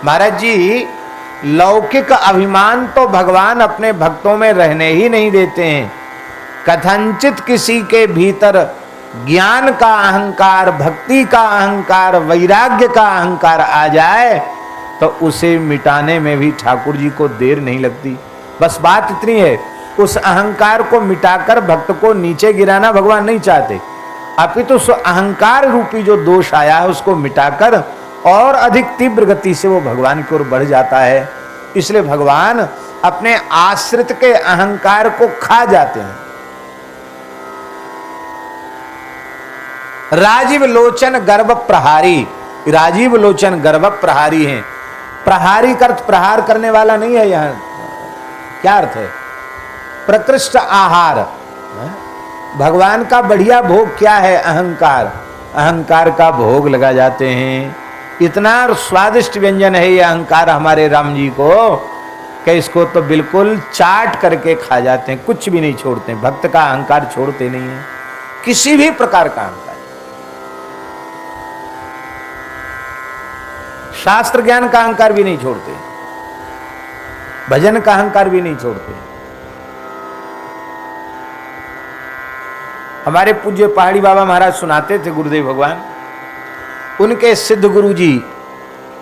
महाराज जी, लौकिक अभिमान तो भगवान अपने भक्तों में रहने ही नहीं देते हैं। कथनचित किसी के भीतर ज्ञान का अहंकार, भक्ति का अहंकार, वैराग्य का अहंकार आ जाए तो उसे मिटाने में भी ठाकुर जी को देर नहीं लगती। बस बात इतनी है, उस अहंकार को मिटाकर भक्त को नीचे गिराना भगवान नहीं चाहते, अपितु उस अहंकार रूपी जो दोष आया है उसको मिटाकर और अधिक तीव्र गति से वो भगवान की ओर बढ़ जाता है। इसलिए भगवान अपने आश्रित के अहंकार को खा जाते हैं। राजीव लोचन गर्भ प्रहारी, राजीव लोचन गर्भ प्रहारी हैं। प्रहारी का अर्थ प्रहार करने वाला नहीं है, यहां क्या अर्थ है? प्रकृष्ट आहार। भगवान का बढ़िया भोग क्या है? अहंकार। अहंकार का भोग लगा जाते हैं। इतना स्वादिष्ट व्यंजन है ये अहंकार हमारे राम जी को कि इसको तो बिल्कुल चाट करके खा जाते हैं, कुछ भी नहीं छोड़ते। भक्त का अहंकार छोड़ते नहीं है, किसी भी प्रकार का अहंकार। शास्त्र ज्ञान का अहंकार भी नहीं छोड़ते, भजन का अहंकार भी नहीं छोड़ते। हमारे पूज्य पहाड़ी बाबा महाराज सुनाते थे, गुरुदेव भगवान, उनके सिद्ध गुरु जी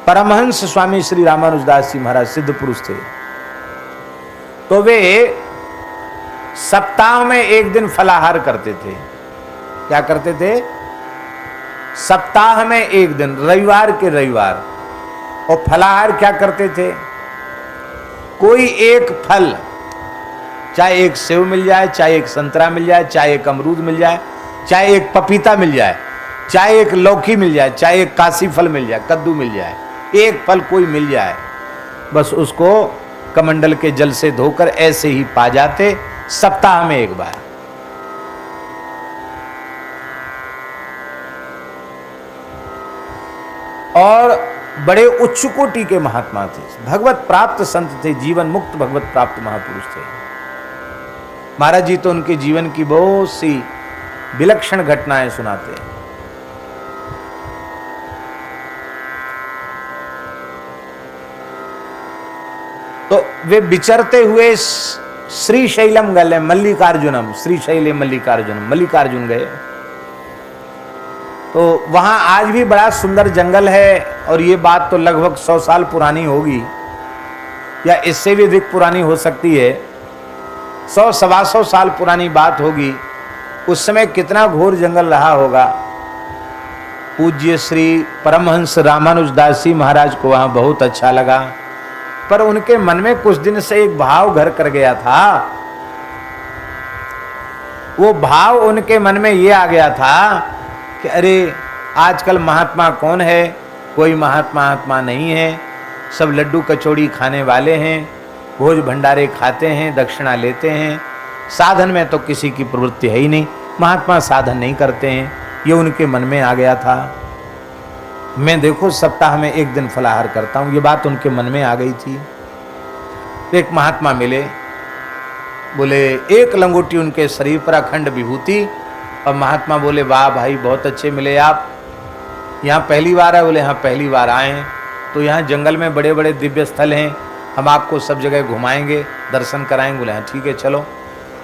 परमहंस स्वामी श्री रामानुजदास जी महाराज सिद्ध पुरुष थे। तो वे सप्ताह में एक दिन फलाहार करते थे। क्या करते थे? सप्ताह में एक दिन, रविवार के रविवार। और फलाहार क्या करते थे? कोई एक फल, चाहे एक सेव मिल जाए, चाहे एक संतरा मिल जाए, चाहे एक अमरूद मिल जाए, चाहे एक पपीता मिल जाए, चाहे एक लौकी मिल जाए, चाहे एक काशी फल मिल जाए, कद्दू मिल जाए, एक फल कोई मिल जाए, बस उसको कमंडल के जल से धोकर ऐसे ही पा जाते, सप्ताह में एक बार। और बड़े उच्च कोटि के महात्मा थे, भगवत प्राप्त संत थे, जीवन मुक्त भगवत प्राप्त महापुरुष थे। महाराज जी तो उनके जीवन की बहुत सी विलक्षण घटनाएं सुनाते हैं। तो वे विचरते हुए श्रीशैलम गए, मल्लिकार्जुनम, श्रीशैले मल्लिकार्जुनम, मल्लिकार्जुन गए। तो वहां आज भी बड़ा सुंदर जंगल है, और ये बात तो लगभग 100 साल पुरानी होगी या इससे भी अधिक पुरानी हो सकती है, 100-125 साल पुरानी बात होगी। उस समय कितना घोर जंगल रहा होगा। पूज्य श्री परमहंस रामानुजदास जी महाराज को वहां बहुत अच्छा लगा, पर उनके मन में कुछ दिन से एक भाव घर कर गया था। वो भाव उनके मन में ये आ गया था कि अरे आजकल महात्मा कौन है, कोई महात्मा नहीं है, सब लड्डू कचौड़ी खाने वाले हैं, भोज भंडारे खाते हैं, दक्षिणा लेते हैं, साधन में तो किसी की प्रवृत्ति है ही नहीं, महात्मा साधन नहीं करते हैं। ये उनके मन में आ गया था। मैं देखो सप्ताह में एक दिन फलाहार करता हूँ, ये बात उनके मन में आ गई थी। एक महात्मा मिले, बोले एक लंगोटी उनके शरीर पर अखंड विभूति, और महात्मा बोले वाह भाई बहुत अच्छे मिले आप, यहाँ पहली बार है? बोले हाँ पहली बार आए हैं। तो यहाँ जंगल में बड़े बड़े दिव्य स्थल हैं, हम आपको सब जगह घुमाएंगे, दर्शन कराएंगे। बोले हाँ ठीक है चलो।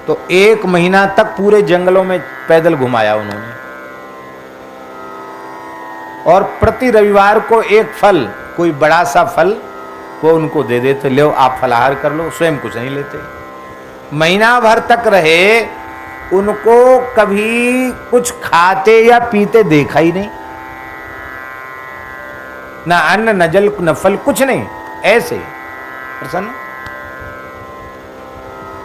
तो 1 महीना तक पूरे जंगलों में पैदल घुमाया उन्होंने, और प्रति रविवार को एक फल, कोई बड़ा सा फल वो उनको दे देते, लो आप फलाहार कर लो, स्वयं कुछ नहीं लेते। महीना भर तक रहे, उनको कभी कुछ खाते या पीते देखा ही नहीं, ना अन्न न जल न फल, कुछ नहीं, ऐसे प्रसन्न।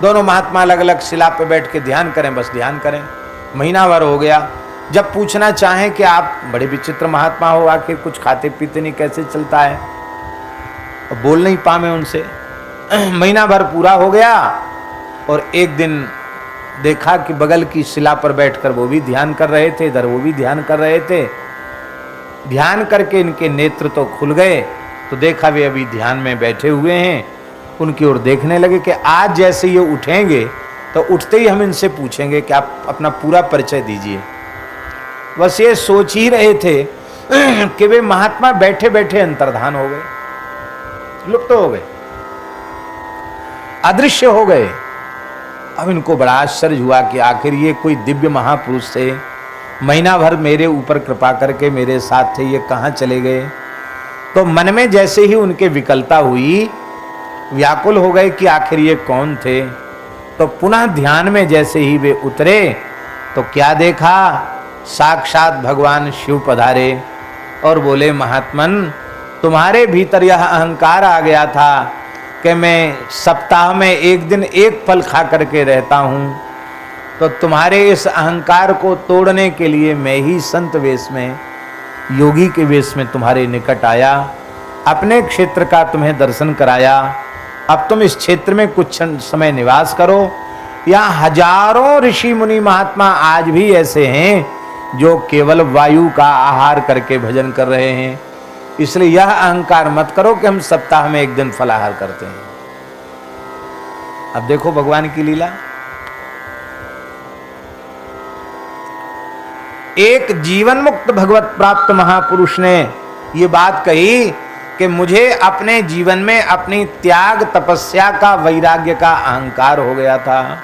दोनों महात्मा अलग अलग शिला पे बैठ के ध्यान करें, बस ध्यान करें। महीना भर हो गया। जब पूछना चाहें कि आप बड़े विचित्र महात्मा हो, आखिर कुछ खाते पीते नहीं, कैसे चलता है, और बोल नहीं पाए उनसे। महीना भर पूरा हो गया, और एक दिन देखा कि बगल की शिला पर बैठकर वो भी ध्यान कर रहे थे, इधर वो भी ध्यान कर रहे थे। ध्यान करके इनके नेत्र तो खुल गए, तो देखा वे अभी ध्यान में बैठे हुए हैं। उनकी ओर देखने लगे कि आज जैसे ये उठेंगे तो उठते ही हम इनसे पूछेंगे कि आप अपना पूरा परिचय दीजिए। बस ये सोच ही रहे थे कि वे महात्मा बैठे बैठे अंतर्धान हो गए। लुप्त हो गए, अदृश्य हो गए। अब इनको बड़ा आश्चर्य हुआ कि आखिर ये कोई दिव्य महापुरुष थे, महीना भर मेरे ऊपर कृपा करके मेरे साथ थे, ये कहाँ चले गए। तो मन में जैसे ही उनके विकलता हुई, व्याकुल हो गए कि आखिर ये कौन थे। तो पुनः ध्यान में जैसे ही वे उतरे तो क्या देखा, साक्षात भगवान शिव पधारे और बोले, महात्मन तुम्हारे भीतर यह अहंकार आ गया था कि मैं सप्ताह में एक दिन एक फल खा करके रहता हूँ, तो तुम्हारे इस अहंकार को तोड़ने के लिए मैं ही संत वेश में, योगी के वेश में तुम्हारे निकट आया, अपने क्षेत्र का तुम्हें दर्शन कराया। अब तुम इस क्षेत्र में कुछ समय निवास करो। यहाँ हजारों ऋषि मुनि महात्मा आज भी ऐसे हैं जो केवल वायु का आहार करके भजन कर रहे हैं। इसलिए यह अहंकार मत करो कि हम सप्ताह में एक दिन फलाहार करते हैं। अब देखो भगवान की लीला। एक जीवन मुक्त भगवत प्राप्त महापुरुष ने ये बात कही कि मुझे अपने जीवन में अपनी त्याग तपस्या का, वैराग्य का अहंकार हो गया था।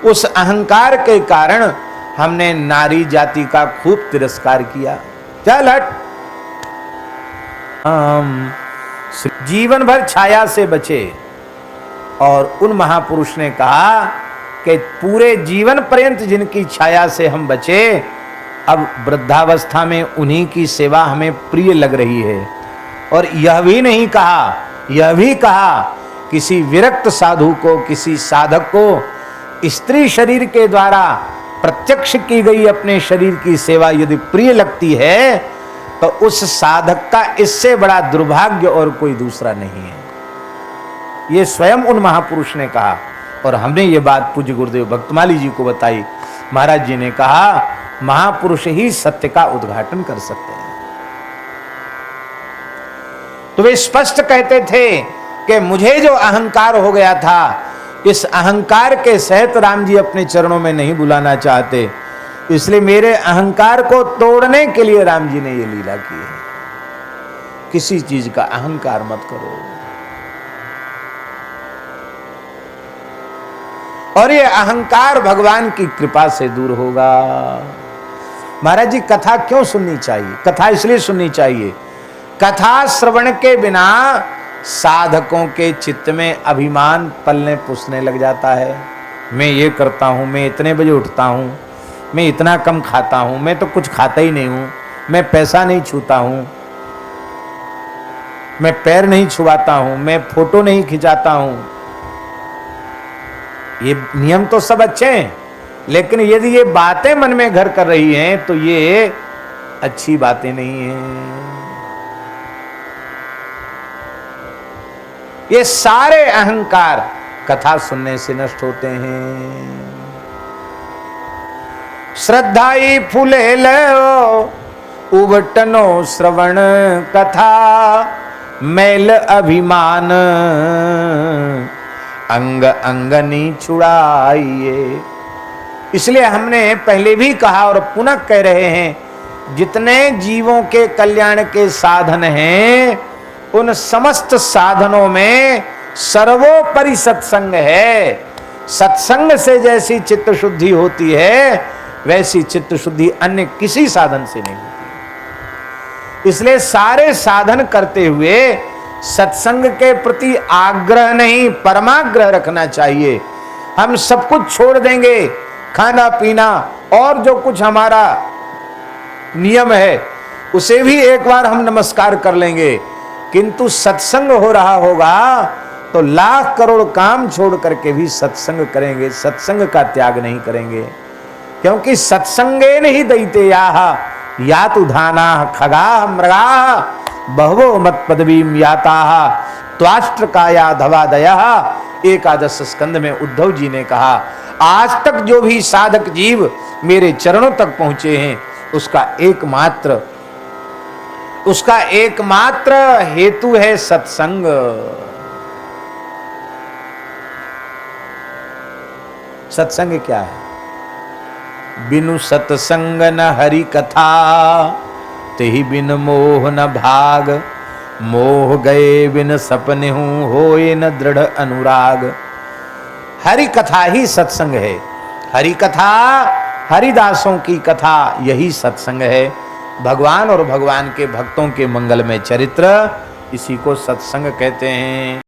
उस अहंकार के कारण हमने नारी जाति का खूब तिरस्कार किया। चल हट। हम जीवन भर छाया से बचे। और उन महापुरुष ने कहा कि पूरे जीवन पर्यंत जिनकी छाया से हम बचे, अब वृद्धावस्था में उन्हीं की सेवा हमें प्रिय लग रही है। और यह भी नहीं कहा, यह भी कहा किसी विरक्त साधु को, किसी साधक को स्त्री शरीर के द्वारा प्रत्यक्ष की गई अपने शरीर की सेवा यदि प्रिय लगती है तो उस साधक का इससे बड़ा दुर्भाग्य और कोई दूसरा नहीं है। ये स्वयं उन महापुरुष ने कहा और हमने ये बात पूज्य गुरुदेव भक्तमाली जी को बताई। महाराज जी ने कहा, महापुरुष ही सत्य का उद्घाटन कर सकते हैं। तो वे स्पष्ट कहते थे कि मुझे जो अहंकार हो गया था, इस अहंकार के सहित राम जी अपने चरणों में नहीं बुलाना चाहते, इसलिए मेरे अहंकार को तोड़ने के लिए राम जी ने ये लीला की है। किसी चीज का अहंकार मत करो। और ये अहंकार भगवान की कृपा से दूर होगा। महाराज जी, कथा क्यों सुननी चाहिए? कथा इसलिए सुननी चाहिए, कथा श्रवण के बिना साधकों के चित्त में अभिमान पलने पुसने लग जाता है। मैं ये करता हूं, मैं इतने बजे उठता हूं, मैं इतना कम खाता हूं, मैं तो कुछ खाता ही नहीं हूं, मैं पैसा नहीं छूता हूं, मैं पैर नहीं छुआता हूं, मैं फोटो नहीं खिंचाता हूं। ये नियम तो सब अच्छे हैं, लेकिन यदि ये बातें मन में घर कर रही हैं तो ये अच्छी बातें नहीं हैं। ये सारे अहंकार कथा सुनने से नष्ट होते हैं। श्रद्धाई फूले लो उबटनो श्रवण कथा, मैल अभिमान अंग अंगनी छुड़ाइए। इसलिए हमने पहले भी कहा और पुनः कह रहे हैं, जितने जीवों के कल्याण के साधन हैं, उन समस्त साधनों में सर्वोपरि सत्संग है। सत्संग से जैसी चित्त शुद्धि होती है, वैसी चित्त शुद्धि अन्य किसी साधन से नहीं होती। इसलिए सारे साधन करते हुए सत्संग के प्रति आग्रह नहीं, परमाग्रह रखना चाहिए। हम सब कुछ छोड़ देंगे, खाना पीना और जो कुछ हमारा नियम है उसे भी एक बार हम नमस्कार कर लेंगे, किंतु सत्संग हो रहा होगा तो लाख करोड़ काम छोड़ करके भी सत्संग करेंगे, सत्संग का त्याग नहीं करेंगे। क्योंकि सत्संगेन ही दैते यातु धाना खगा मृगा बहवो मत पदवीम याता त्वाष्ट्र काया धवादया। एकादश स्कंद में उद्धव जी ने कहा, आज तक जो भी साधक जीव मेरे चरणों तक पहुंचे हैं, उसका एकमात्र हेतु है सत्संग। सत्संग क्या है? बिनु सत्संग न हरि कथा, तेहि बिन मोह न भाग, मोह गए बिन सपने हूँ होए न दृढ़ अनुराग। हरि कथा ही सत्संग है। हरि कथा, हरिदासों की कथा, यही सत्संग है। भगवान और भगवान के भक्तों के मंगलमय चरित्र, इसी को सत्संग कहते हैं।